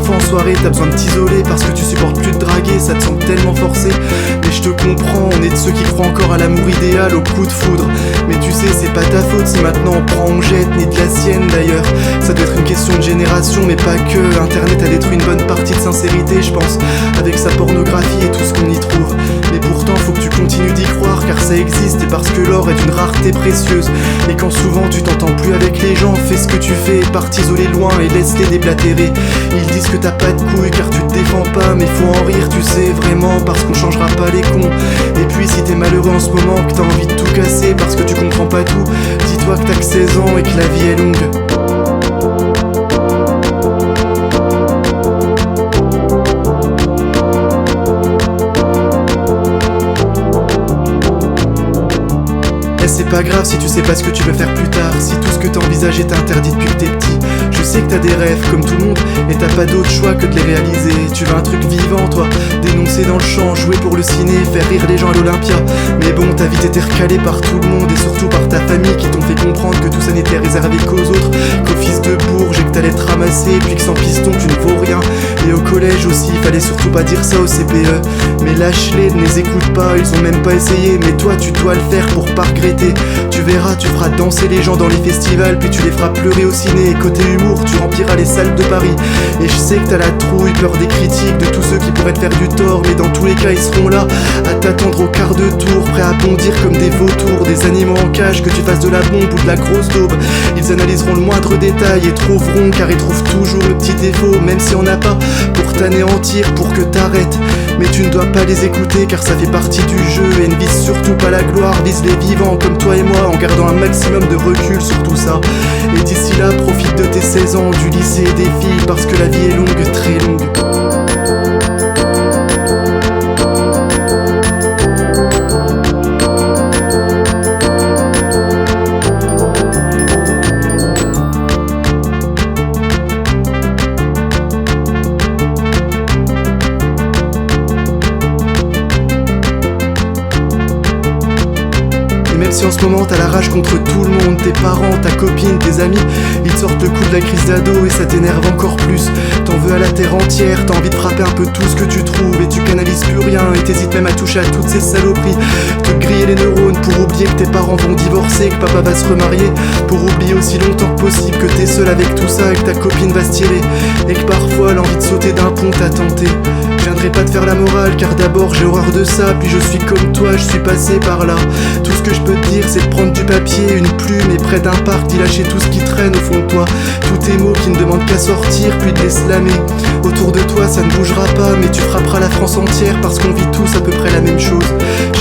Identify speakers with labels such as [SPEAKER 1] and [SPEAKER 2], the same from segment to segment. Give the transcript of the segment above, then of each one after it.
[SPEAKER 1] parfois en soirée t'as besoin de t'isoler parce que tu supportes plus de draguer, ça te semble tellement forcé. Mais je te comprends, on est de ceux qui croient encore à l'amour idéal, au coup de foudre. Mais tu sais, c'est pas ta faute si maintenant on prend, on jette, ni de la sienne d'ailleurs. Ça doit être une question de génération, mais pas que. Internet a détruit une bonne partie de sincérité, je pense, avec sa pornographie et tout ce qu'on y trouve. Mais pourtant faut que tu continues d'y croire, car ça existe, et parce que l'or est d'une rareté précieuse. Et quand souvent tu t'entends plus avec les gens, fais ce que tu fais, pars t'isoler loin et laisse-les déblatérer. Ils disent que t'as pas de couilles car tu te défends pas, mais faut en rire, tu sais, vraiment, parce qu'on changera pas les cons. Et puis si t'es malheureux en ce moment, que t'as envie de tout casser parce que tu comprends pas tout, dis-toi que t'as que 16 ans et que la vie est longue. Et c'est pas grave si tu sais pas ce que tu veux faire plus tard, si tout ce que t'as envisagé t'a interdit depuis que t'es petit. Je sais que t'as des rêves comme tout le monde et t'as pas d'autre choix que de les réaliser. Tu veux un truc vivant toi, dénoncer dans le champ, jouer pour le ciné, faire rire les gens à l'Olympia. Mais bon, ta vie t'était recalée par tout le monde et surtout par ta famille qui t'ont fait comprendre que tout ça n'était réservé qu'aux autres, qu'au fils de bourge et que t'allais te ramasser, puis que sans piston tu ne vaux rien. Et au collège aussi, fallait surtout pas dire ça au CPE. Mais lâche-les, ne les écoute pas, ils ont même pas essayé. Mais toi tu dois le faire pour pas regretter. Tu verras, tu feras danser les gens dans les festivals, puis tu les feras pleurer au ciné. Et côté humour, tu rempliras les salles de Paris. Et je sais que t'as la trouille, peur des critiques, de tous ceux qui pourraient te faire du tort. Mais dans tous les cas, ils seront là, à t'attendre au quart de tour, prêts à bondir comme des vautours, des animaux en cage, que tu fasses de la bombe ou de la grosse daube. Ils analyseront le moindre détail et trouveront, car ils trouvent toujours le petit défaut, même si on n'a pas, pour t'anéantir, pour que t'arrêtes. Mais tu ne dois pas les écouter, car ça fait partie du jeu. Et ne vise surtout pas la gloire, vise les vivants comme toi et moi, en gardant un maximum de recul sur tout ça. Et d'ici là, profite de tes 16 ans, du lycée et des filles, parce que la vie est longue, très longue. Même si en ce moment t'as la rage contre tout le monde, tes parents, ta copine, tes amis, ils te sortent le coup de la crise d'ado et ça t'énerve encore plus. T'en veux à la terre entière, t'as envie de frapper un peu tout ce que tu trouves et tu canalises plus rien et t'hésites même à toucher à toutes ces saloperies. Te griller les neurones pour oublier que tes parents vont divorcer, que papa va se remarier, pour oublier aussi longtemps que possible que t'es seul avec tout ça et que ta copine va se tirer, et que parfois l'envie de sauter d'un pont t'a tenté. Je viendrai pas te faire la morale car d'abord j'ai horreur de ça, puis je suis comme toi, je suis passé par là. Tout ce que je peux te dire c'est de prendre du papier, une plume et près d'un parc d'y lâcher tout ce qui traîne au fond de toi. Tous tes mots qui ne demandent qu'à sortir puis de les slammer. Autour de toi ça ne bougera pas mais tu frapperas la France entière parce qu'on vit tous à peu près la même chose.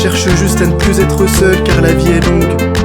[SPEAKER 1] Cherche juste à ne plus être seul car la vie est longue.